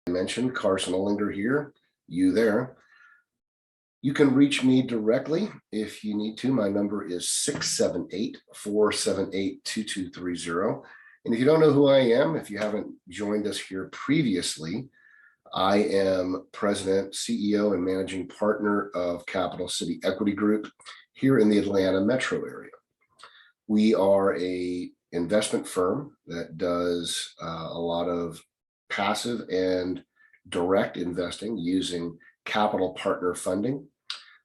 mentioned, Carson Olinger here, you there. You can reach me directly if you need to. My number is 678-478-2230. And if you don't know who I am, if you haven't joined us here previously, I am President, CEO, and Managing Partner of Capital City Equity Group here in the Atlanta metro area. We are an investment firm that does a lot of passive and direct investing using capital partner funding.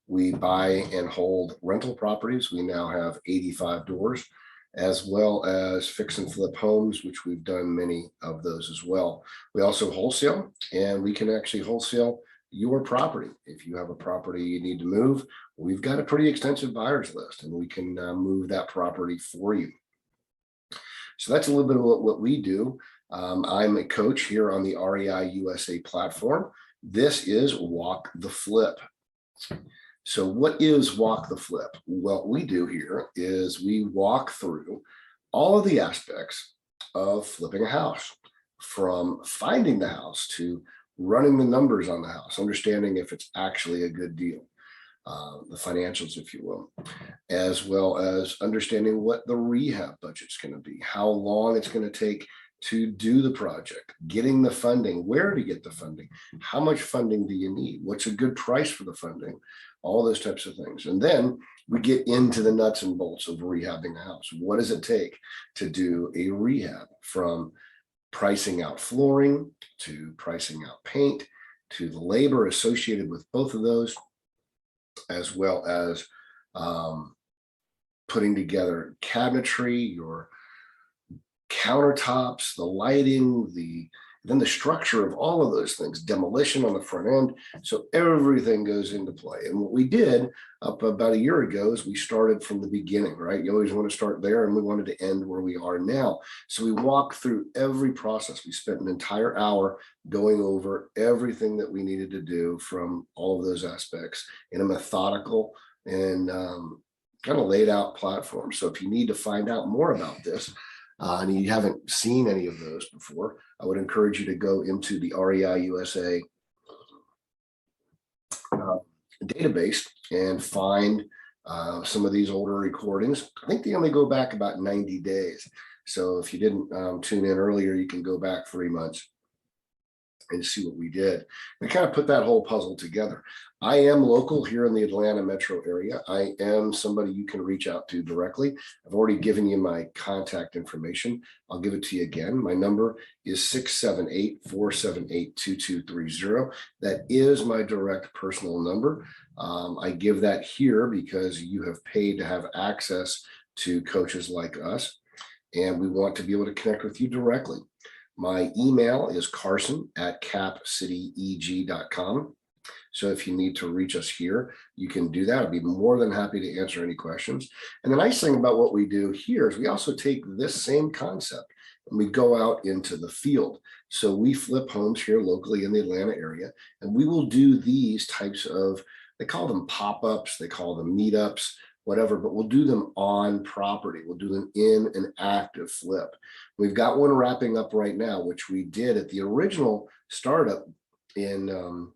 We buy and hold rental properties. We now have 85 doors, as well as fix and flip homes, which we've done many of those as well. We also wholesale, and we can actually wholesale your property. If you have a property you need to move, we've got a pretty extensive buyers list, and we can move that property for you. So that's a little bit of what we do. I'm a coach here on the REI USA platform. This is Walk the Flip. So what is Walk the Flip? What we do here is we walk through all of the aspects of flipping a house, from finding the house to running the numbers on the house, understanding if it's actually a good deal, the financials, if you will, as well as understanding what the rehab budget's going to be, how long it's going to take to do the project, getting the funding, where to get the funding, how much funding do you need, what's a good price for the funding, all those types of things. And then we get into the nuts and bolts of rehabbing a house. What does it take to do a rehab, from pricing out flooring to pricing out paint to the labor associated with both of those, as well as putting together cabinetry, your countertops, the lighting, then the structure of all of those things, demolition on the front end. So everything goes into play. And what we did up about a year ago is we started from the beginning, right? You always want to start there, and we wanted to end where we are now. So we walked through every process. We spent an entire hour going over everything that we needed to do from all of those aspects in a methodical and kind of laid out platform. So if you need to find out more about this, and you haven't seen any of those before, I would encourage you to go into the REI USA database and find some of these older recordings. I think they only go back about 90 days. So if you didn't tune in earlier, you can go back 3 months and see what we did and kind of put that whole puzzle together. I am local here in the Atlanta metro area. I am somebody you can reach out to directly. I've already given you my contact information. I'll give it to you again. My number is 678-478-2230. That is my direct personal number. I give that here because you have paid to have access to coaches like us, and we want to be able to connect with you directly. My email is carson@capcityeg.com. So if you need to reach us here, you can do that. I'd be more than happy to answer any questions. And the nice thing about what we do here is we also take this same concept and we go out into the field. So we flip homes here locally in the Atlanta area, and we will do these types of, they call them pop-ups, they call them meetups, whatever, but we'll do them on property. We'll do them in an active flip. We've got one wrapping up right now, which we did at the original startup in, I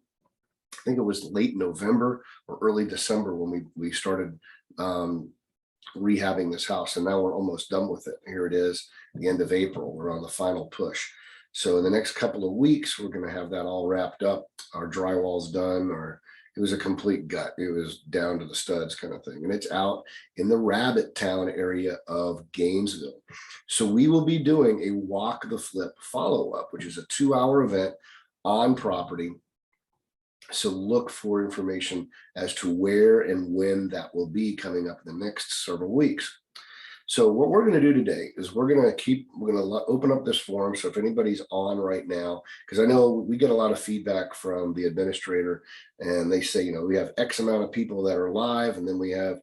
think it was late November or early December when we started rehabbing this house. And now we're almost done with it. Here it is, the end of April. We're on the final push. So in the next couple of weeks, we're going to have that all wrapped up. Our drywall's done, it was a complete gut. It was down to the studs kind of thing. And it's out in the Rabbit Town area of Gainesville. So we will be doing a Walk the Flip follow-up, which is a 2-hour event on property. So look for information as to where and when that will be coming up in the next several weeks. So what we're going to do today is we're going to open up this forum. So if anybody's on right now, because I know we get a lot of feedback from the administrator, and they say, we have X amount of people that are live, and then we have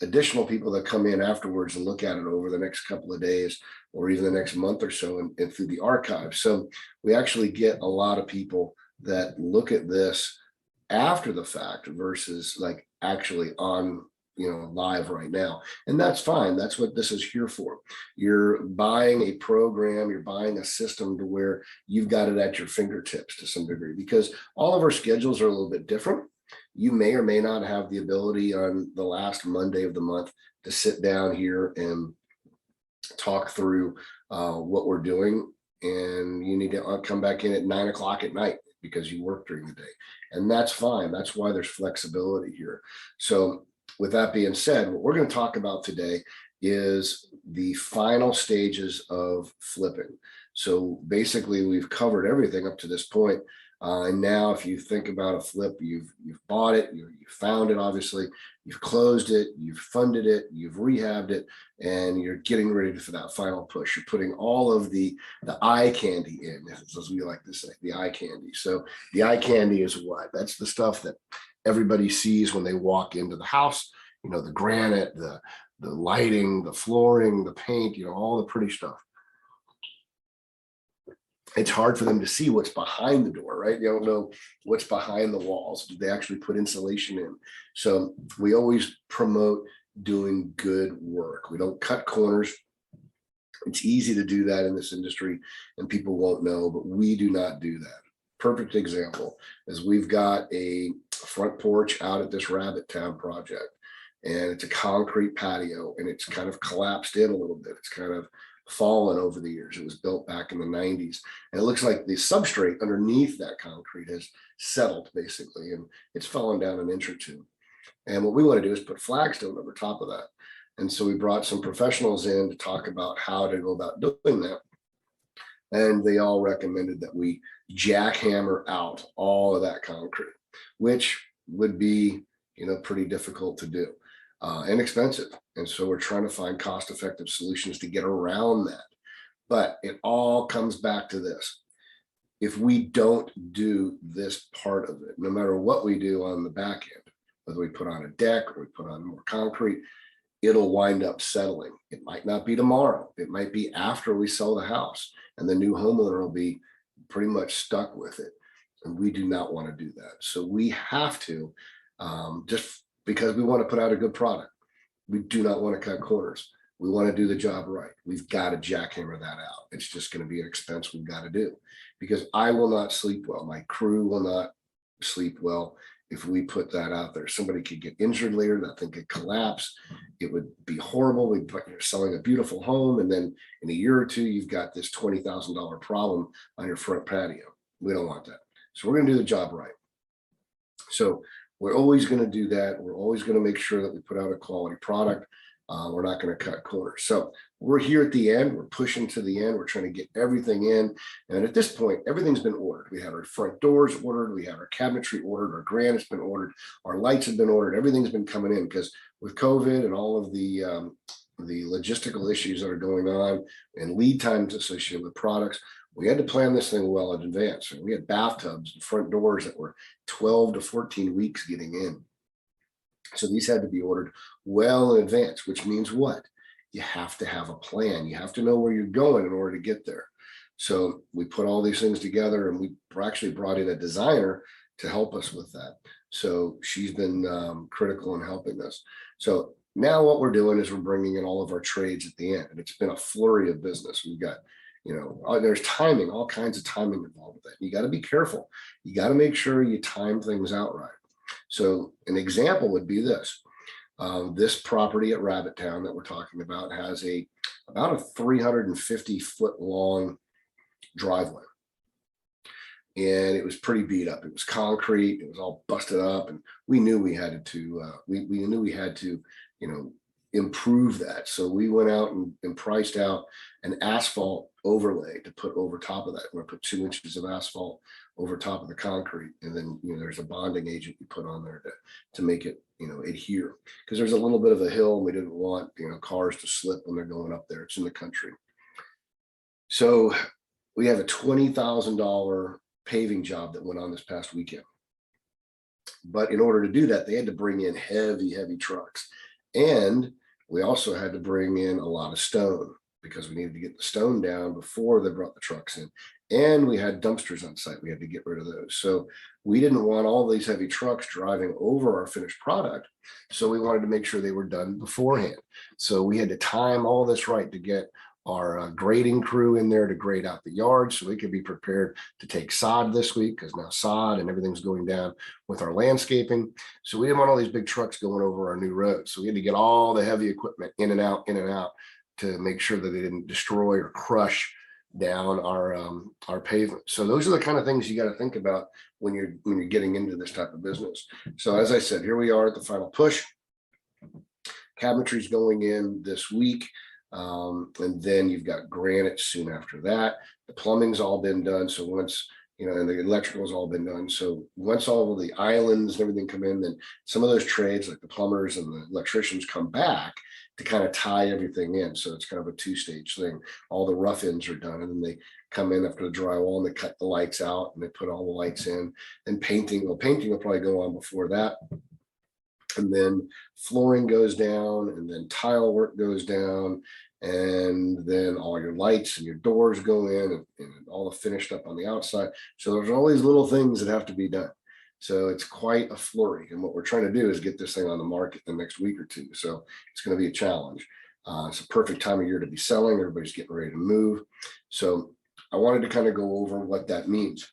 additional people that come in afterwards and look at it over the next couple of days or even the next month or so and through the archive. So we actually get a lot of people that look at this after the fact versus like actually on live right now. And that's fine. That's what this is here for. You're buying a program, you're buying a system to where you've got it at your fingertips to some degree, because all of our schedules are a little bit different. You may or may not have the ability on the last Monday of the month to sit down here and talk through what we're doing. And you need to come back in at 9 o'clock at night because you work during the day. And that's fine. That's why there's flexibility here. So with that being said, what we're going to talk about today is the final stages of flipping. So basically, we've covered everything up to this point. And now if you think about a flip, you've bought it, you found it, obviously, you've closed it, you've funded it, you've rehabbed it, and you're getting ready for that final push. You're putting all of the eye candy in, as we like to say, the eye candy. So the eye candy is what? That's the stuff that everybody sees when they walk into the house, the granite, the lighting, the flooring, the paint, all the pretty stuff. It's hard for them to see what's behind the door, right? You don't know what's behind the walls. Did they actually put insulation in? So we always promote doing good work. We don't cut corners. It's easy to do that in this industry and people won't know, but we do not do that. Perfect example is we've got a front porch out at this Rabbit Town project, and it's a concrete patio, and it's kind of collapsed in a little bit. It's kind of fallen over the years. It was built back in the 90s, and it looks like the substrate underneath that concrete has settled basically, and it's fallen down an inch or two. And what we want to do is put flagstone over top of that. And so we brought some professionals in to talk about how to go about doing that. And they all recommended that we jackhammer out all of that concrete, which would be, pretty difficult to do. And expensive. And so we're trying to find cost-effective solutions to get around that. But it all comes back to this. If we don't do this part of it, no matter what we do on the back end, whether we put on a deck or we put on more concrete, it'll wind up settling. It might not be tomorrow. It might be after we sell the house, and the new homeowner will be pretty much stuck with it. And we do not want to do that. So we have to, just because we want to put out a good product, we do not want to cut corners. We want to do the job right. We've got to jackhammer that out. It's just going to be an expense we've got to do, because I will not sleep well. My crew will not sleep well if we put that out there. Somebody could get injured later. That thing could collapse. It would be horrible. You're selling a beautiful home, and then in a year or two, you've got this $20,000 problem on your front patio. We don't want that. So we're going to do the job right. So we're always going to do that. We're always going to make sure that we put out a quality product. We're not going to cut corners. So we're here at the end. We're pushing to the end. We're trying to get everything in. And at this point, everything's been ordered. We have our front doors ordered. We have our cabinetry ordered. Our granite's been ordered. Our lights have been ordered. Everything's been coming in, because with COVID and all of the logistical issues that are going on and lead times associated with products, we had to plan this thing well in advance. And we had bathtubs and front doors that were 12 to 14 weeks getting in. So these had to be ordered well in advance, which means what? You have to have a plan. You have to know where you're going in order to get there. So we put all these things together, and we actually brought in a designer to help us with that. So she's been critical in helping us. So now what we're doing is we're bringing in all of our trades at the end, and it's been a flurry of business. We've got, there's timing, all kinds of timing involved with that. You got to be careful. You got to make sure you time things out right. So an example would be this. This property at Rabbit Town that we're talking about has about a 350-foot long driveway. And it was pretty beat up. It was concrete. It was all busted up. And we knew we had to, we knew we had to, improve that. So we went out and priced out an asphalt overlay to put over top of that. We're going to put 2 inches of asphalt over top of the concrete. And then, there's a bonding agent you put on there to make it, adhere, because there's a little bit of a hill, and we didn't want, cars to slip when they're going up there. It's in the country. So we have a $20,000 paving job that went on this past weekend. But in order to do that, they had to bring in heavy trucks. And we also had to bring in a lot of stone, because we needed to get the stone down before they brought the trucks in. and we had dumpsters on site. We had to get rid of those. So we didn't want all these heavy trucks driving over our finished product. So we wanted to make sure they were done beforehand. So we had to time all this right to get our grading crew in there to grade out the yard so we could be prepared to take sod this week, because now sod and everything's going down with our landscaping. So we didn't want all these big trucks going over our new roads. So we had to get all the heavy equipment in and out to make sure that they didn't destroy or crush down our pavement. So those are the kind of things you got to think about when you're getting into this type of business. So as I said, here we are at the final push. Cabinetry's going in this week. And then you've got granite soon after that. The plumbing's all been done. So once, and the electrical's all been done. So once all of the islands and everything come in, then some of those trades like the plumbers and the electricians come back to kind of tie everything in. So it's kind of a two-stage thing. All the rough ends are done, and then they come in after the drywall and they cut the lights out and they put all the lights in. And painting will probably go on before that. And then flooring goes down, and then tile work goes down, and then all your lights and your doors go in, and all the finished up on the outside. So there's all these little things that have to be done. So it's quite a flurry. And what we're trying to do is get this thing on the market the next week or two. So it's going to be a challenge. It's a perfect time of year to be selling. Everybody's getting ready to move. So I wanted to kind of go over what that means.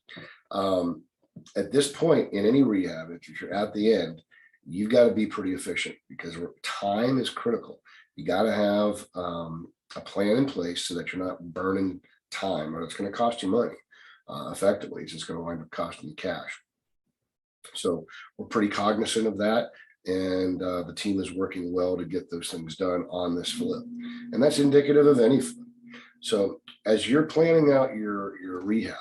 At this point in any rehab, if you're at the end, you've got to be pretty efficient, because time is critical. You got to have a plan in place so that you're not burning time, or it's going to cost you money. Effectively, it's just going to wind up costing you cash. So we're pretty cognizant of that, and the team is working well to get those things done on this flip, and that's indicative of any flip. So as you're planning out your rehab,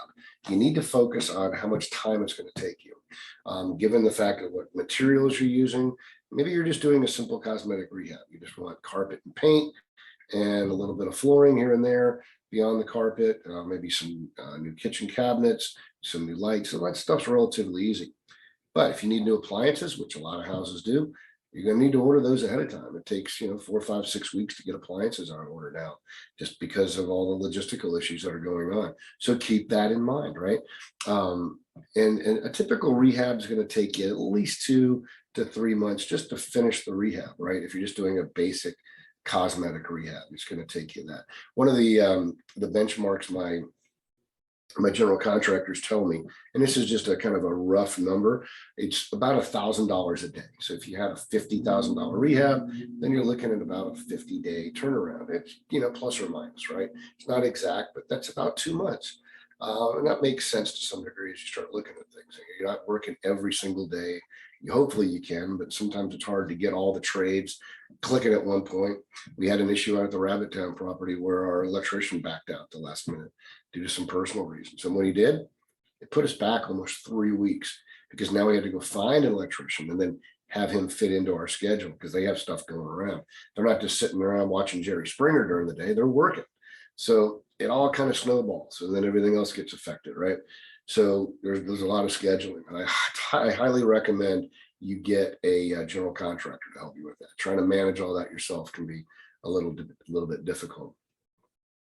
you need to focus on how much time it's going to take you. Given the fact of what materials you're using, maybe you're just doing a simple cosmetic rehab. You just want carpet and paint and a little bit of flooring here and there beyond the carpet, maybe some new kitchen cabinets, some new lights. So that stuff's relatively easy. But if you need new appliances, which a lot of houses do, you're going to need to order those ahead of time. It takes, 4, 5, 6 weeks to get appliances on order now, just because of all the logistical issues that are going on. So keep that in mind, right? And a typical rehab is going to take you at least 2 to 3 months just to finish the rehab, right? If you're just doing a basic cosmetic rehab, it's going to take you that. One of the benchmarks my general contractors tell me, and this is just a kind of a rough number, it's about $1,000 a day. So if you had a $50,000 rehab, then you're looking at about a 50-day turnaround. It's, plus or minus, right? It's not exact, but that's about 2 months. And that makes sense to some degree as you start looking at things. You're not working every single day. Hopefully you can, but sometimes it's hard to get all the trades clicking at one point. We had an issue out at the Rabbit Town property where our electrician backed out the last minute due to some personal reasons. And when he did, it put us back almost 3 weeks, because now we had to go find an electrician and then have him fit into our schedule, because they have stuff going around. They're not just sitting around watching Jerry Springer during the day, they're working. So it all kind of snowballs, and then everything else gets affected, right? So there's a lot of scheduling, and I highly recommend you get a general contractor to help you with that. Trying to manage all that yourself can be a little bit difficult.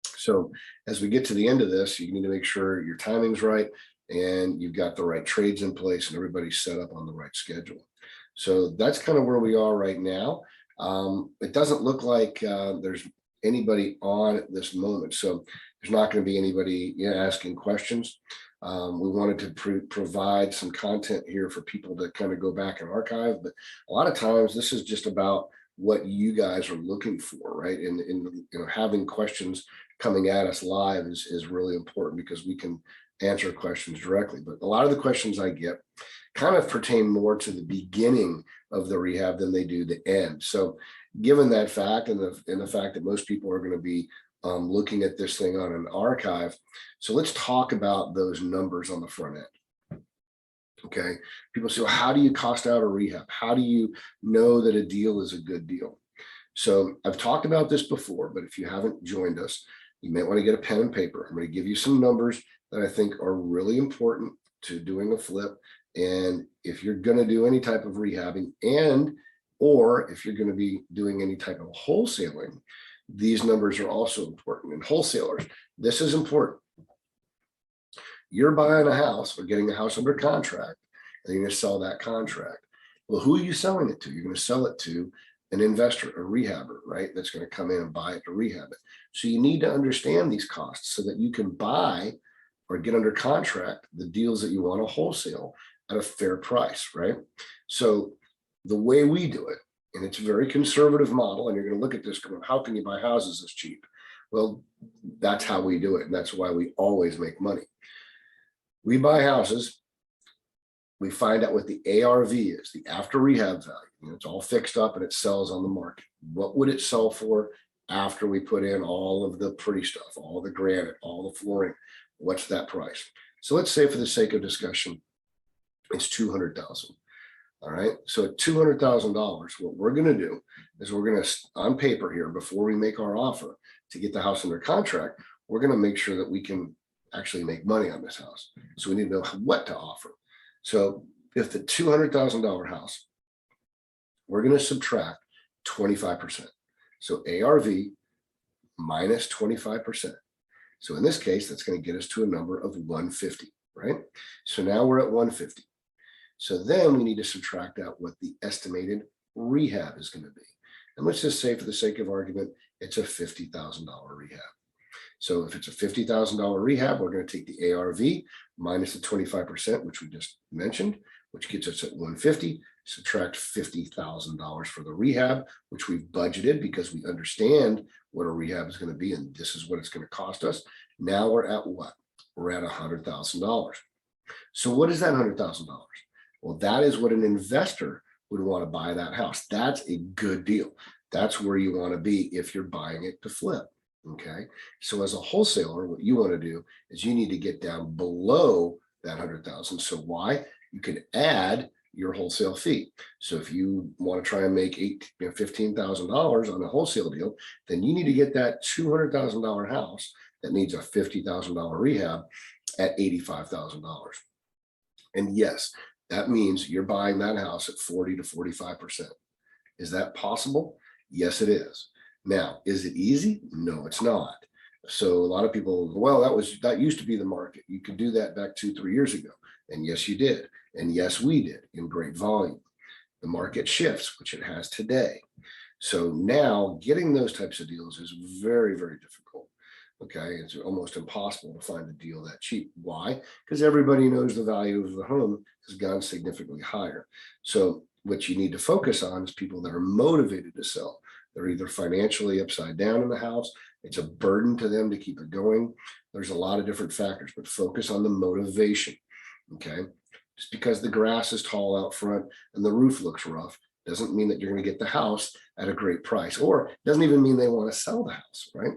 So as we get to the end of this, you need to make sure your timing's right and you've got the right trades in place and everybody's set up on the right schedule. So that's kind of where we are right now. It doesn't look like there's anybody on at this moment, so there's not going to be anybody asking questions. We wanted to provide some content here for people to kind of go back and archive, but a lot of times this is just about what you guys are looking for, right? And having questions coming at us live is really important, because we can answer questions directly. But a lot of the questions I get kind of pertain more to the beginning of the rehab than they do the end. So given that fact, and the fact that most people are going to be looking at this thing on an archive, so let's talk about those numbers on the front end. Okay, people say, well, how do you cost out a rehab? How do you know that a deal is a good deal? So I've talked about this before, but if you haven't joined us, you might want to get a pen and paper. I'm going to give you some numbers that I think are really important to doing a flip. And if you're going to do any type of rehabbing, or if you're going to be doing any type of wholesaling, these numbers are also important. And wholesalers, this is important. you're buying a house or getting a house under contract, and you're going to sell that contract. Well, who are you selling it to? You're going to sell it to an investor, a rehabber, right? That's going to come in and buy it to rehab it. So you need to understand these costs so that you can buy or get under contract the deals that you want to wholesale at a fair price, right? So the way we do it, and it's a very conservative model, and you're going to look at this going, how can you buy houses this cheap? Well, that's how we do it, and that's why we always make money. We buy houses, we find out what the ARV is, the after rehab value. You know, it's all fixed up and it sells on the market. What would it sell for after we put in all of the pretty stuff, all the granite, all the flooring? What's that price? So let's say, for the sake of discussion, it's $200,000. All right. So at $200,000, what we're going to do is we're going to, on paper here, before we make our offer to get the house under contract, we're going to make sure that we can actually make money on this house. So we need to know what to offer. So if the $200,000 house, we're going to subtract 25%. So ARV minus 25%. So in this case, that's going to get us to a number of 150, right? So now we're at 150. So then we need to subtract out what the estimated rehab is going to be. And let's just say, for the sake of argument, it's a $50,000 rehab. So if it's a $50,000 rehab, we're going to take the ARV minus the 25%, which we just mentioned, which gets us at 150, subtract $50,000 for the rehab, which we've budgeted because we understand what a rehab is going to be, and this is what it's going to cost us. Now we're at what? We're at $100,000. So what is that $100,000? Well, that is what an investor would want to buy that house. That's a good deal. That's where you want to be if you're buying it to flip. Okay. So as a wholesaler, what you want to do is you need to get down below that 100,000. So why? You can add your wholesale fee. So if you want to try and make $15,000 on a wholesale deal, then you need to get that $200,000 house that needs a $50,000 rehab at $85,000. And yes, that means you're buying that house at 40 to 45%. Is that possible? Yes, it is. Now, is it easy? No, it's not. So a lot of people, well, that used to be the market. You could do that back 2-3 years ago. And yes, you did. And yes, we did, in great volume. The market shifts, which it has today. So now getting those types of deals is very, very difficult. Okay, it's almost impossible to find a deal that cheap. Why? Because everybody knows the value of the home has gone significantly higher. So what you need to focus on is people that are motivated to sell. They're either financially upside down in the house, it's a burden to them to keep it going. There's a lot of different factors, but focus on the motivation. Okay, just because the grass is tall out front and the roof looks rough doesn't mean that you're going to get the house at a great price, or doesn't even mean they want to sell the house, right?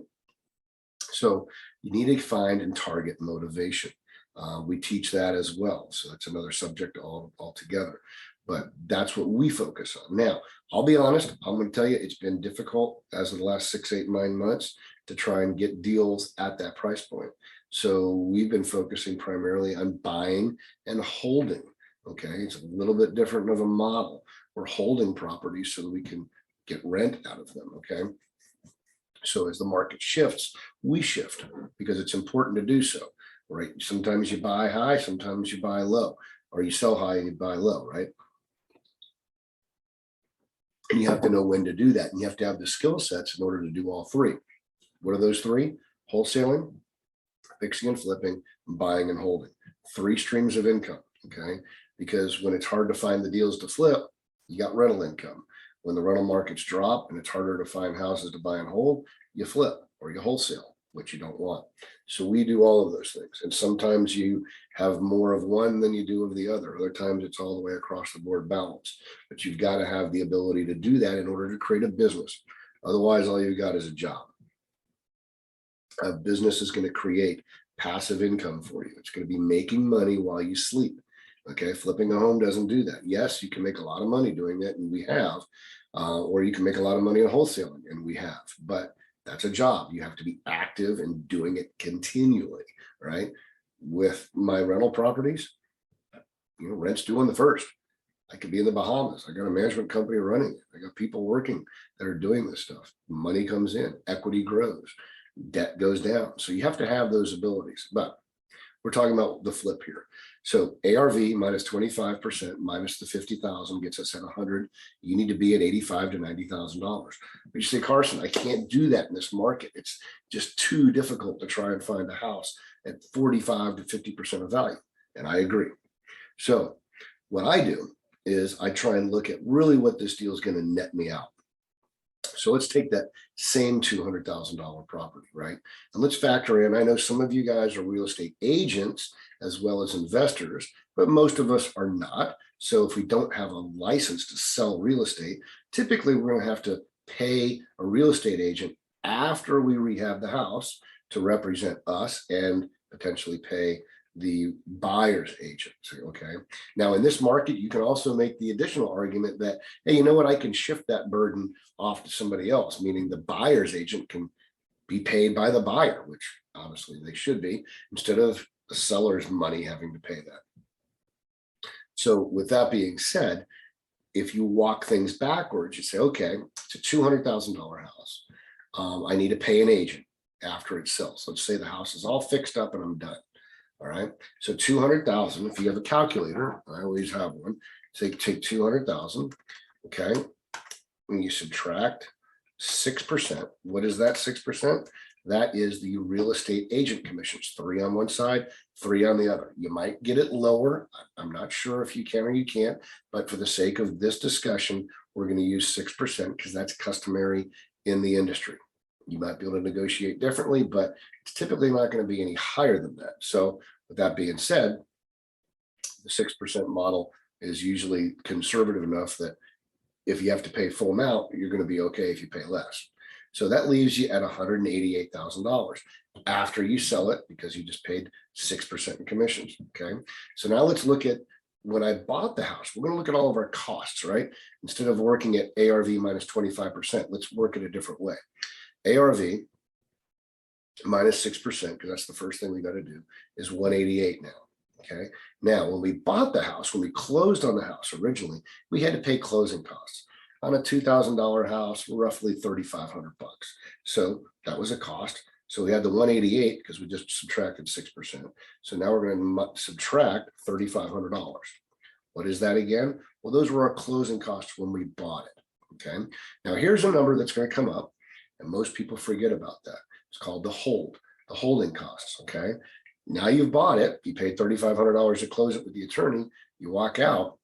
So you need to find and target motivation. We teach that as well. So that's another subject altogether, but that's what we focus on. Now, I'll be honest, I'm going to tell you, it's been difficult as of the last 6, 8, 9 months to try and get deals at that price point. So we've been focusing primarily on buying and holding. Okay, it's a little bit different of a model. We're holding properties so that we can get rent out of them. Okay. So as the market shifts, we shift because it's important to do so, right? Sometimes you buy high, sometimes you buy low, or you sell high and you buy low, right? And you have to know when to do that. And you have to have the skill sets in order to do all three. What are those three? Wholesaling, fixing and flipping, buying and holding. 3 streams of income, okay? Because when it's hard to find the deals to flip, you got rental income. When the rental markets drop and it's harder to find houses to buy and hold, you flip or you wholesale, which you don't want. So we do all of those things. And sometimes you have more of one than you do of the other. Other times it's all the way across the board balance. But you've got to have the ability to do that in order to create a business. Otherwise, all you've got is a job. A business is going to create passive income for you. It's going to be making money while you sleep. Okay, flipping a home doesn't do that. Yes, you can make a lot of money doing it, and we have, or you can make a lot of money in wholesaling, and we have, but that's a job. You have to be active and doing it continually, right? With my rental properties, rent's due on the 1st. I could be in the Bahamas. I got a management company running it. I got people working that are doing this stuff. Money comes in, equity grows, debt goes down. So you have to have those abilities. But We're talking about the flip here. So ARV minus 25% minus the 50,000 gets us at 100. You need to be at $85,000 to $90,000. But you say, Carson, I can't do that in this market. It's just too difficult to try and find a house at 45 to 50% of value. And I agree. So what I do is I try and look at really what this deal is going to net me out. So let's take that same $200,000 property, right? And let's factor in, I know some of you guys are real estate agents as well as investors, but most of us are not. So if we don't have a license to sell real estate, typically we're going to have to pay a real estate agent after we rehab the house to represent us and potentially pay the buyer's agent. Okay. Now in this market, you can also make the additional argument that, hey, you know what, I can shift that burden off to somebody else, meaning the buyer's agent can be paid by the buyer, which obviously they should be, instead of the seller's money having to pay that. So with that being said, if you walk things backwards, you say, okay, it's a $200,000 house. I need to pay an agent after it sells. Let's say the house is all fixed up and I'm done. All right. So 200,000, if you have a calculator, I always have one, say take 200,000. Okay. When you subtract 6%, what is that 6%? That is the real estate agent commissions, 3 on one side, 3 on the other. You might get it lower. I'm not sure if you can or you can't, but for the sake of this discussion, we're going to use 6% because that's customary in the industry. You might be able to negotiate differently, but it's typically not going to be any higher than that. So with that being said, the 6% model is usually conservative enough that if you have to pay full amount, you're going to be okay if you pay less. So that leaves you at $188,000 after you sell it because you just paid 6% in commissions. Okay. So now let's look at when I bought the house. We're going to look at all of our costs, right? Instead of working at ARV minus 25%, let's work it a different way. ARV minus 6%, because that's the first thing we got to do, is 188 now. Okay. Now, when we bought the house, when we closed on the house originally, we had to pay closing costs on a $2,000 house, roughly 3,500 bucks. So that was a cost. So we had the 188 because we just subtracted 6%. So now we're going to subtract $3,500. What is that again? Well, those were our closing costs when we bought it. Okay. Now here's a number that's going to come up, and most people forget about that. It's called the holding costs. Okay. Now you've bought it, you paid $3,500 to close it with the attorney, you walk out,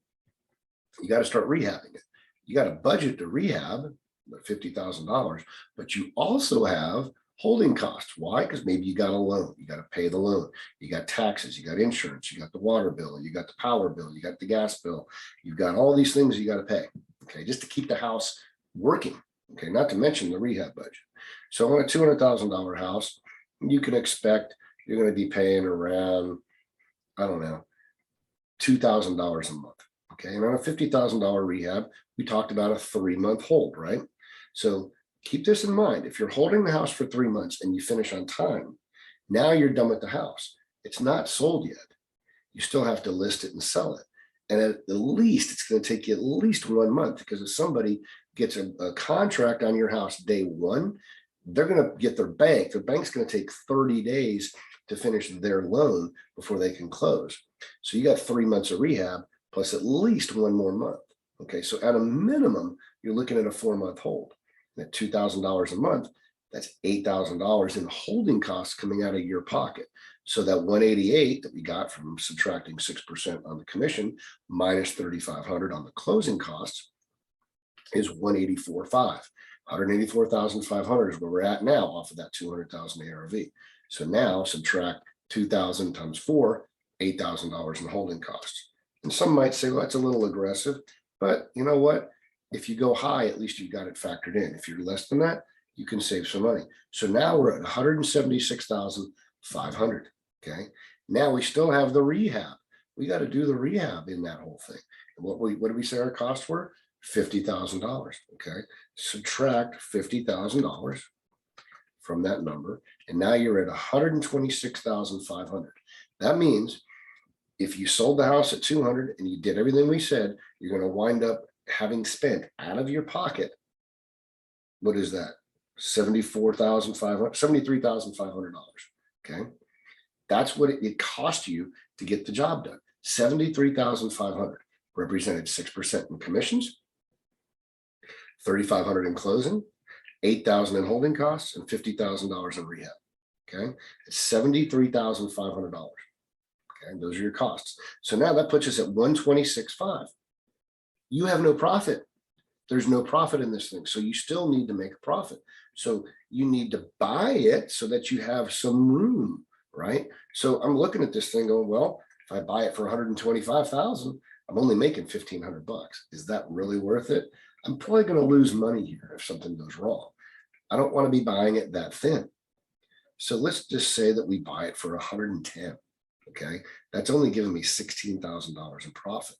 you got to start rehabbing it. You got a budget to rehab, $50,000, but you also have holding costs. Why? Because maybe you got a loan, you got to pay the loan, you got taxes, you got insurance, you got the water bill, you got the power bill, you got the gas bill, you've got all these things you got to pay. Okay. Just to keep the house working. Okay. Not to mention the rehab budget. So on a $200,000 house, you can expect you're going to be paying around, I don't know, $2,000 a month. Okay. And on a $50,000 rehab, we talked about a 3-month hold, right? So keep this in mind. If you're holding the house for 3 months and you finish on time, now you're done with the house. It's not sold yet. You still have to list it and sell it. And at the least, it's going to take you at least 1 month, because if somebody gets a contract on your house day one, they're going to get their bank's going to take 30 days to finish their loan before they can close. So you got 3 months of rehab plus at least 1 more month. Okay. So at a minimum, you're looking at a 4-month hold. And at $2,000 a month, that's $8,000 in holding costs coming out of your pocket. So that 188 that we got from subtracting 6% on the commission minus 3,500 on the closing costs is 184.5. 184,500 is where we're at now off of that 200,000 ARV. So now subtract 2,000 times 4, $8,000 in holding costs. And some might say, well, that's a little aggressive, but you know what? If you go high, at least you've got it factored in. If you're less than that, you can save some money. So now we're at 176,500. Okay. Now we still have the rehab. We got to do the rehab in that whole thing. And what did we say our costs were? $50,000. Okay. Subtract $50,000 from that number. And now you're at 126,500. That means if you sold the house at 200 and you did everything we said, you're going to wind up having spent out of your pocket. What is that? $73,500. Okay. That's what it cost you to get the job done. $73,500 represented 6% in commissions, $3,500 in closing, $8,000 in holding costs, and $50,000 in rehab. Okay, it's $73,500. Okay, those are your costs. So now that puts us at $126,500. You have no profit. There's no profit in this thing. So you still need to make a profit. So you need to buy it so that you have some room, right? So I'm looking at this thing going, well, if I buy it for $125,000, I'm only making $1,500. Is that really worth it? I'm probably going to lose money here if something goes wrong. I don't want to be buying it that thin. So let's just say that we buy it for 110. Okay, that's only giving me $16,000 in profit.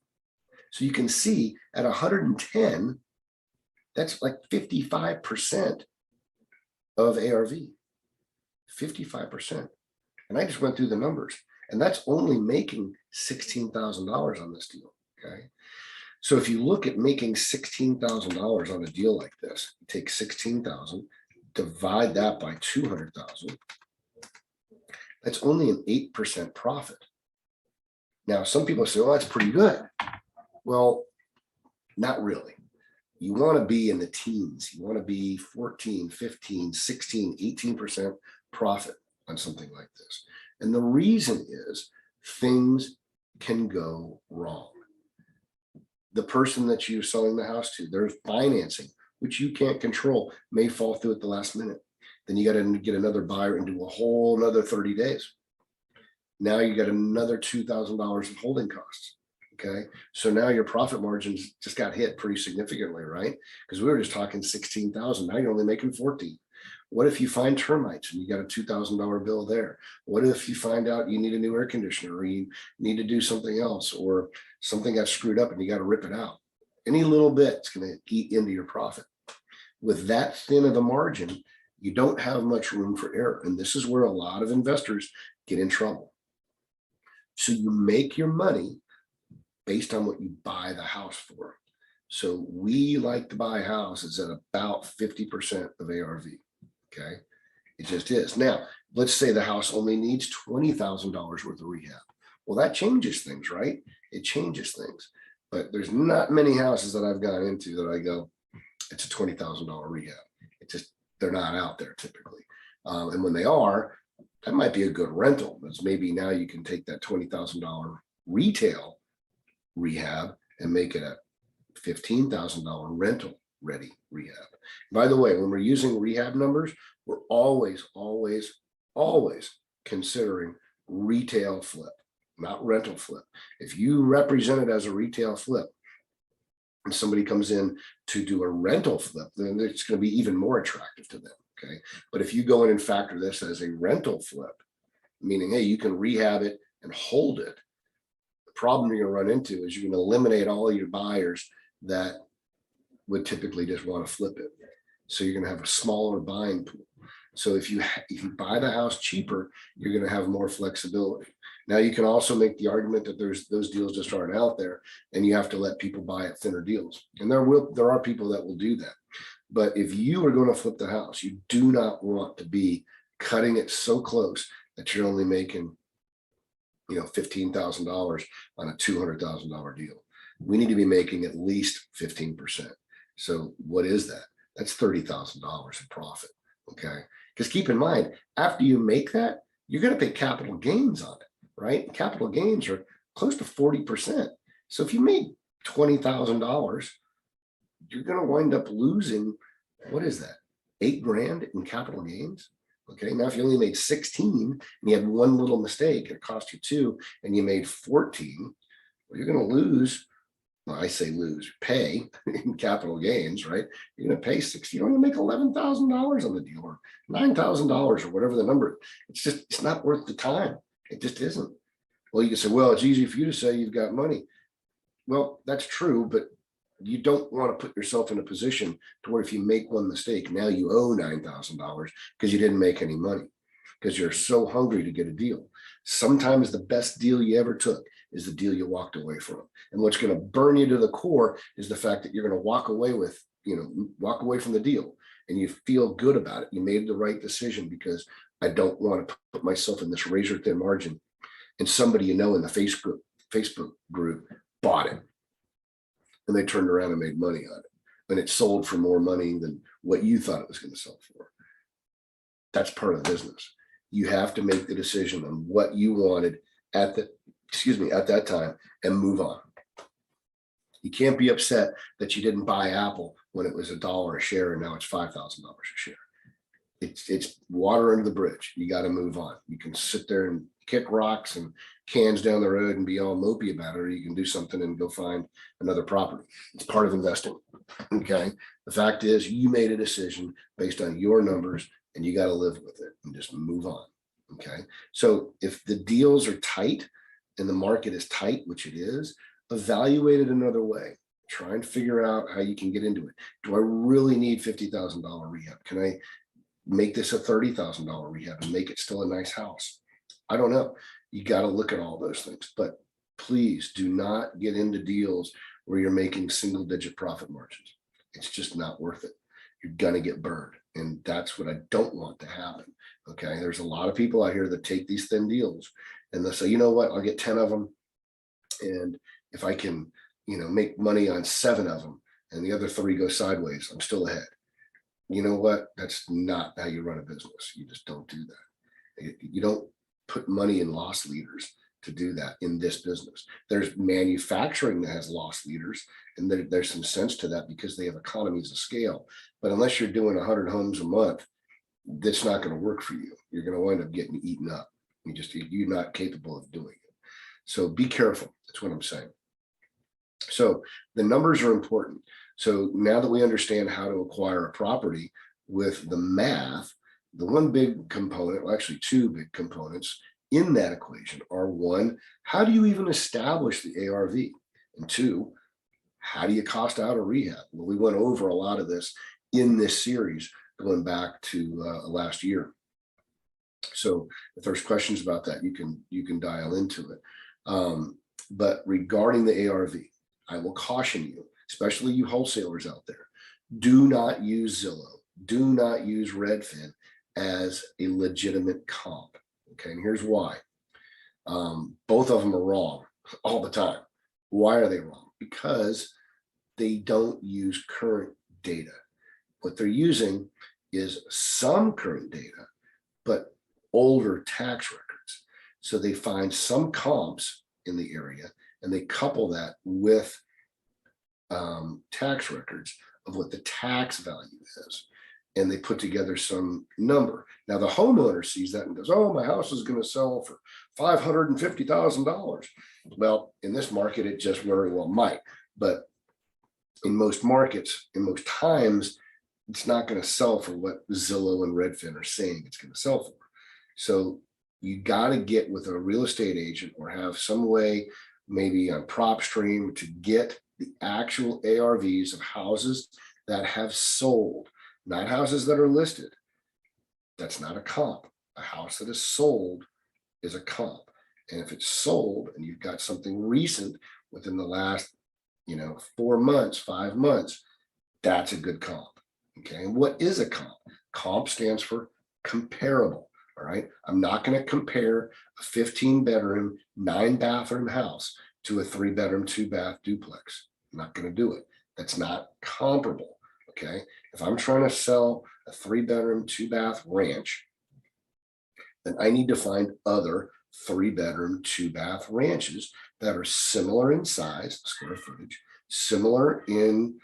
So you can see at 110, that's like 55% of ARV, 55%. And I just went through the numbers, and that's only making $16,000 on this deal. Okay, so if you look at making $16,000 on a deal like this, take 16,000, divide that by 200,000. That's only an 8% profit. Now, some people say, well, that's pretty good. Well, not really. You want to be in the teens. You want to be 14, 15, 16, 18% profit on something like this. And the reason is things can go wrong. The person that you're selling the house to, their financing, which you can't control, may fall through at the last minute. Then you got to get another buyer into a whole another 30 days. Now you got another $2,000 in holding costs. Okay, so now your profit margins just got hit pretty significantly, right? Because we were just talking 16,000. Now you're only making 14. What if you find termites and you got a $2,000 bill there? What if you find out you need a new air conditioner, or you need to do something else, or something got screwed up and you got to rip it out? Any little bit's going to eat into your profit. With that thin of a margin, you don't have much room for error. And this is where a lot of investors get in trouble. So you make your money based on what you buy the house for. So we like to buy houses at about 50% of ARV. Okay, it just is. Now, let's say the house only needs $20,000 worth of rehab. Well, that changes things, right? It changes things. But there's not many houses that I've gone into that I go, it's a $20,000 rehab. It just, they're not out there typically. And when they are, that might be a good rental. That's maybe now you can take that $20,000 retail rehab and make it a $15,000 rental ready rehab. By the way, when we're using rehab numbers, we're always considering retail flip, not rental flip. If you represent it as a retail flip and somebody comes in to do a rental flip, then it's going to be even more attractive to them. Okay, but if you go in and factor this as a rental flip, meaning, hey, you can rehab it and hold it, the problem you're going to run into is you're going to eliminate all of your buyers that would typically just want to flip it. So you're going to have a smaller buying pool. So if you buy the house cheaper, you're going to have more flexibility. Now you can also make the argument that those deals just aren't out there, and you have to let people buy at thinner deals. And there are people that will do that. But if you are going to flip the house, you do not want to be cutting it so close that you're only making, $15,000 on a $200,000 deal. We need to be making at least 15%. So what is that? That's $30,000 in profit. Okay, because keep in mind, after you make that, you're going to pay capital gains on it, right? Capital gains are close to 40%. So if you made $20,000, you're going to wind up losing, what is that? $8,000 in capital gains. Okay, now if you only made 16 and you had one little mistake, it cost you 2, and you made 14, well, you're going to lose. Well, I say lose, pay in capital gains, right? You're going to pay 60. You're going to make $11,000 on the deal, or $9,000, or whatever the number. It's not worth the time. It just isn't. Well, you can say, well, it's easy for you to say you've got money. Well, that's true, but you don't want to put yourself in a position to where if you make one mistake, now you owe $9,000 because you didn't make any money, because you're so hungry to get a deal. Sometimes the best deal you ever took is the deal you walked away from. And what's going to burn you to the core is the fact that you're going to walk away from the deal and you feel good about it. You made the right decision because I don't want to put myself in this razor thin margin. And somebody in the Facebook group bought it, and they turned around and made money on it, and it sold for more money than what you thought it was going to sell for. That's part of the business. You have to make the decision on what you wanted at that time and move on. You can't be upset that you didn't buy Apple when it was $1 a share and now it's $5,000 a share. It's water under the bridge. You got to move on. You can sit there and kick rocks and cans down the road and be all mopey about it, or you can do something and go find another property. It's part of investing. Okay. The fact is, you made a decision based on your numbers, and you got to live with it and just move on. Okay. So if the deals are tight and the market is tight, which it is, evaluate it another way. Try and figure out how you can get into it. Do I really need $50,000 rehab? Can I make this a $30,000 rehab and make it still a nice house? I don't know. You got to look at all those things, but please do not get into deals where you're making single digit profit margins. It's just not worth it. You're going to get burned. And that's what I don't want to happen. Okay. There's a lot of people out here that take these thin deals and they'll say, you know what, I'll get 10 of them. And if I can, make money on 7 of them and the other 3 go sideways, I'm still ahead. You know what? That's not how you run a business. You just don't do that. You don't put money in loss leaders to do that in this business. There's manufacturing that has loss leaders, and there's some sense to that because they have economies of scale. But unless you're doing 100 homes a month, that's not going to work for you. You're going to wind up getting eaten up. You're not capable of doing it. So be careful. That's what I'm saying. So the numbers are important. So now that we understand how to acquire a property with the math, the one big component, well, actually 2 big components in that equation are: 1, how do you even establish the ARV? And 2, how do you cost out a rehab? Well, we went over a lot of this in this series going back to last year. So if there's questions about that, you can dial into it. But regarding the ARV, I will caution you, especially you wholesalers out there, do not use Zillow, do not use Redfin as a legitimate comp. Okay, and here's why. Both of them are wrong all the time. Why are they wrong? Because they don't use current data. What they're using is some current data, but older tax records. So they find some comps in the area and they couple that with tax records of what the tax value is. And they put together some number. Now the homeowner sees that and goes, oh, my house is going to sell for $550,000. Well, in this market, it just very well might. But in most markets, in most times, it's not going to sell for what Zillow and Redfin are saying it's going to sell for. So you got to get with a real estate agent or have some way, maybe on PropStream, to get the actual ARVs of houses that have sold, not houses that are listed. That's not a comp. A house that is sold is a comp. And if it's sold and you've got something recent within the last, 4 months, 5 months, that's a good comp. Okay. And what is a comp? Comp stands for comparable. All right. I'm not going to compare a 15-bedroom, 9-bathroom house to a 3-bedroom, 2-bath duplex. I'm not going to do it. That's not comparable. Okay. If I'm trying to sell a 3-bedroom, 2-bath ranch, then I need to find other 3-bedroom, 2-bath ranches that are similar in size, square footage, similar in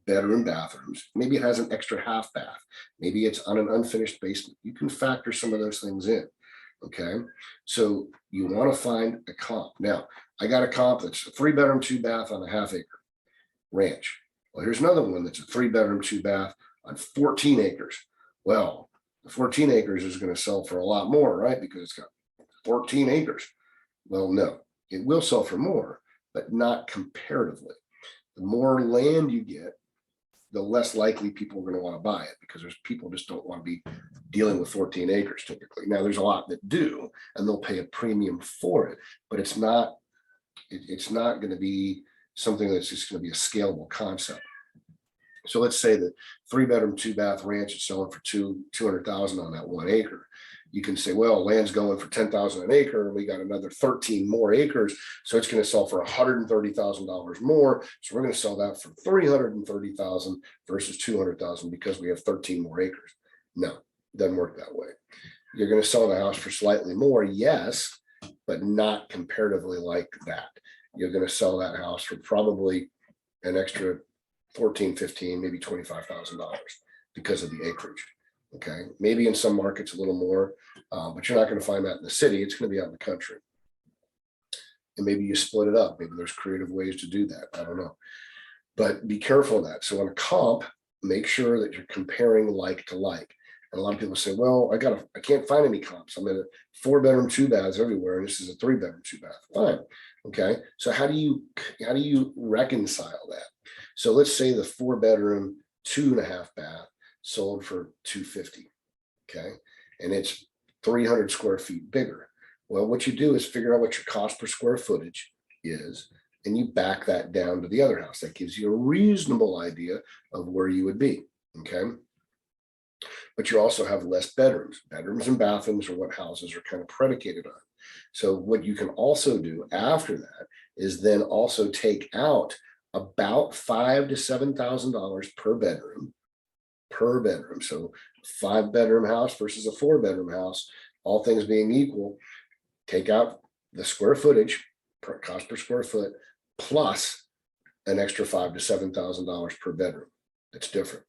bedroom, bathrooms. Maybe it has an extra half bath. Maybe it's on an unfinished basement. You can factor some of those things in. Okay. So you want to find a comp. Now, I got a comp that's a 3-bedroom, 2-bath on a half-acre ranch. Well, here's another one that's a 3-bedroom, 2-bath on 14 acres. Well, the 14 acres is going to sell for a lot more, right? Because it's got 14 acres. Well, no, it will sell for more, but not comparatively. The more land you get, the less likely people are going to want to buy it, because there's people just don't want to be dealing with 14 acres typically. Now there's a lot that do, and they'll pay a premium for it, but it's not going to be something that's just going to be a scalable concept. So let's say that 3-bedroom, 2-bath ranch is selling for 200,000 on that 1 acre. You can say, well, land's going for 10,000 an acre, and we got another 13 more acres, so it's going to sell for $130,000 more. So we're going to sell that for 330,000 versus 200,000 because we have 13 more acres. No, it doesn't work that way. You're going to sell the house for slightly more, yes, but not comparatively like that. You're going to sell that house for probably an extra 14, 15, maybe $25,000 because of the acreage. Okay, maybe in some markets a little more, but you're not going to find that in the city. It's going to be out in the country. And maybe you split it up. Maybe there's creative ways to do that. I don't know. But be careful of that. So on a comp, make sure that you're comparing like to like. And a lot of people say, well, I can't find any comps. I'm in a 4-bedroom, 2-baths everywhere, and this is a 3-bedroom, 2-bath. Fine. Okay. So how do you reconcile that? So let's say the 4-bedroom, 2.5-bath sold for $250. Okay. And it's 300 square feet bigger. Well, what you do is figure out what your cost per square footage is, and you back that down to the other house. That gives you a reasonable idea of where you would be. Okay. But you also have less bedrooms. Bedrooms and bathrooms are what houses are kind of predicated on. So what you can also do after that is then also take out about $5,000 to $7,000 per bedroom. So 5-bedroom house versus a 4-bedroom house, all things being equal, take out the square footage, cost per square foot, plus an extra $5,000 to $7,000 per bedroom. That's different.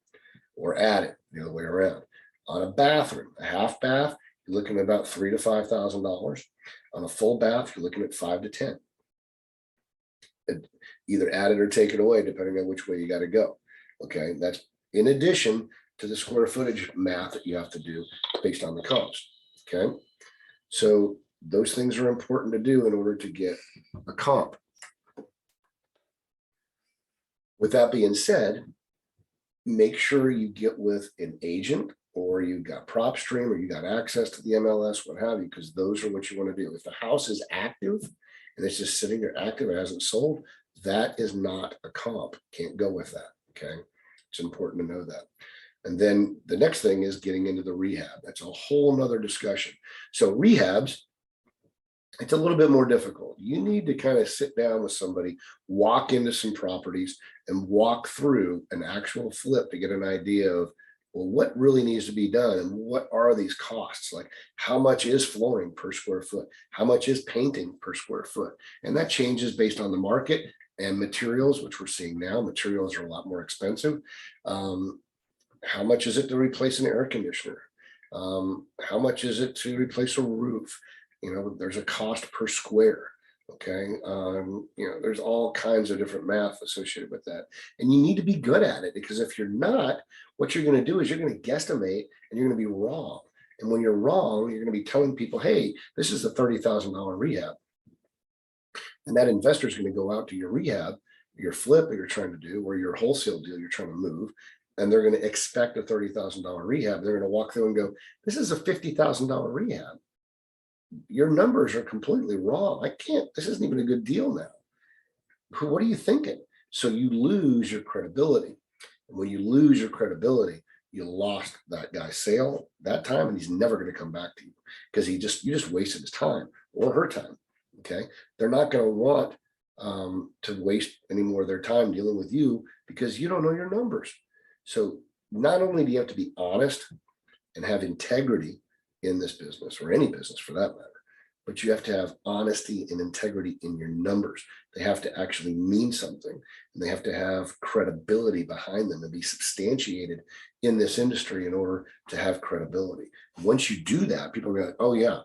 Or add it the other way around. On a bathroom, a half bath, you're looking at about $3,000 to $5,000. On a full bath, you're looking at $5,000 to $10,000. Either add it or take it away, depending on which way you got to go. Okay, that's in addition to the square footage math that you have to do based on the cost. Okay, so those things are important to do in order to get a comp. With that being said, make sure you get with an agent, or you got PropStream, or you got access to the MLS, what have you, because those are what you want to do. If the house is active and it's just sitting there active, it hasn't sold, that is not a comp. Can't go with that. Okay, it's important to know that. And then the next thing is getting into the rehab. That's a whole nother discussion. So rehabs, it's a little bit more difficult. You need to kind of sit down with somebody, walk into some properties, and walk through an actual flip to get an idea of, well, what really needs to be done, and what are these costs? Like, how much is flooring per square foot? How much is painting per square foot? And that changes based on the market and materials, which we're seeing now. Materials are a lot more expensive. How much is it to replace an air conditioner? How much is it to replace a roof? You know, there's a cost per square. Okay. You know, there's all kinds of different math associated with that. And you need to be good at it, because if you're not, what you're going to do is you're going to guesstimate and you're going to be wrong. And when you're wrong, you're going to be telling people, hey, this is a $30,000 rehab. And that investor is going to go out to your rehab, your flip that you're trying to do, or your wholesale deal you're trying to move, and they're going to expect a $30,000 rehab. They're going to walk through and go, this is a $50,000 rehab. Your numbers are completely wrong. This isn't even a good deal now. What are you thinking? So you lose your credibility. And when you lose your credibility, you lost that guy's sale that time, and he's never going to come back to you, because you just wasted his time or her time. Okay. They're not going to want to waste any more of their time dealing with you, because you don't know your numbers. So not only do you have to be honest and have integrity in this business, or any business for that matter, but you have to have honesty and integrity in your numbers. They have to actually mean something, and they have to have credibility behind them and be substantiated in this industry in order to have credibility. Once you do that, people are going, oh yeah,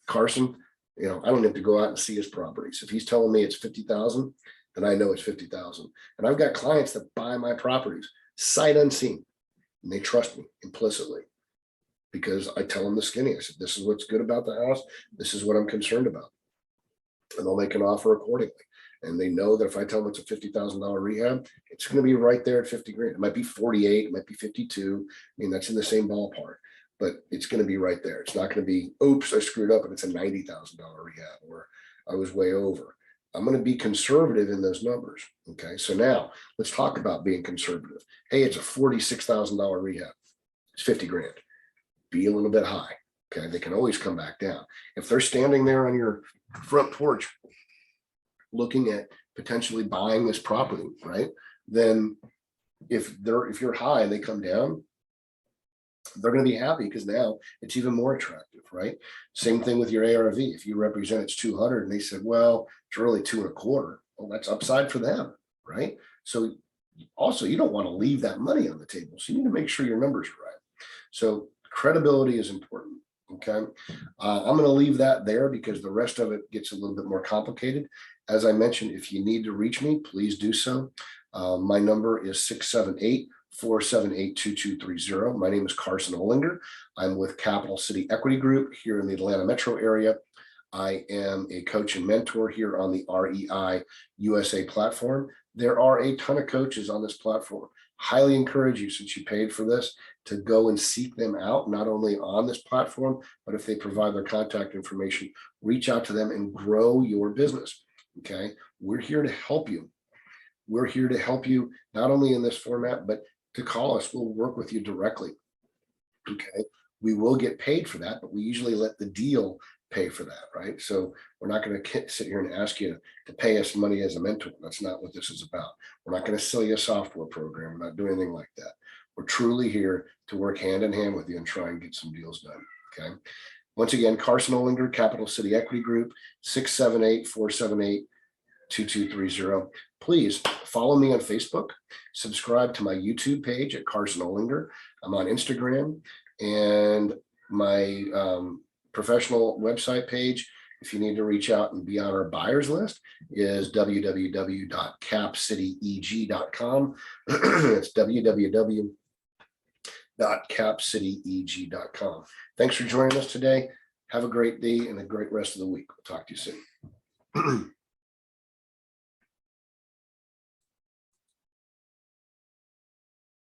Carson, you know, I don't have to go out and see his properties. If he's telling me it's 50,000, then I know it's 50,000. And I've got clients that buy my properties sight unseen, and they trust me implicitly, because I tell them the skinny. I said, this is what's good about the house. This is what I'm concerned about. And they'll make an offer accordingly. And they know that if I tell them it's a $50,000 rehab, it's going to be right there at 50 grand. It might be 48, it might be 52. I mean, that's in the same ballpark, but it's going to be right there. It's not going to be, oops, I screwed up and it's a $90,000 rehab, or I was way over. I'm going to be conservative in those numbers. Okay. So now let's talk about being conservative. Hey, it's a $46,000 rehab. It's 50 grand. Be a little bit high. Okay. They can always come back down. If they're standing there on your front porch looking at potentially buying this property, right? Then if you're high and they come down, they're going to be happy because now it's even more attractive, right? Same thing with your ARV. If you represent it's 200 and they said, well, it's really 2.25. Well, that's upside for them, right? So also you don't want to leave that money on the table. So you need to make sure your numbers are right. So credibility is important. Okay. I'm going to leave that there because the rest of it gets a little bit more complicated. As I mentioned, if you need to reach me, please do so. My number is 678-478-2230. My name is Carson Olinger. I'm with Capital City Equity Group here in the Atlanta metro area. I am a coach and mentor here on the REI USA platform. There are a ton of coaches on this platform. Highly encourage you, since you paid for this, to go and seek them out, not only on this platform, but if they provide their contact information, reach out to them and grow your business. Okay. We're here to help you. We're here to help you not only in this format, but to call us. We'll work with you directly. Okay. We will get paid for that, but we usually let the deal pay for that, right? So we're not going to sit here and ask you to pay us money as a mentor. That's not what this is about. We're not going to sell you a software program. We're not doing anything like that. We're truly here to work hand in hand with you and try and get some deals done. Okay. Once again, Carson Olinger, Capital City Equity Group, 678-478-2230. Please follow me on Facebook, subscribe to my YouTube page at Carson Olinger. I'm on Instagram, and my professional website page, if you need to reach out and be on our buyers list, is www.capcityeg.com. It's www.capcityeg.com. Thanks for joining us today. Have a great day and a great rest of the week. We'll talk to you soon.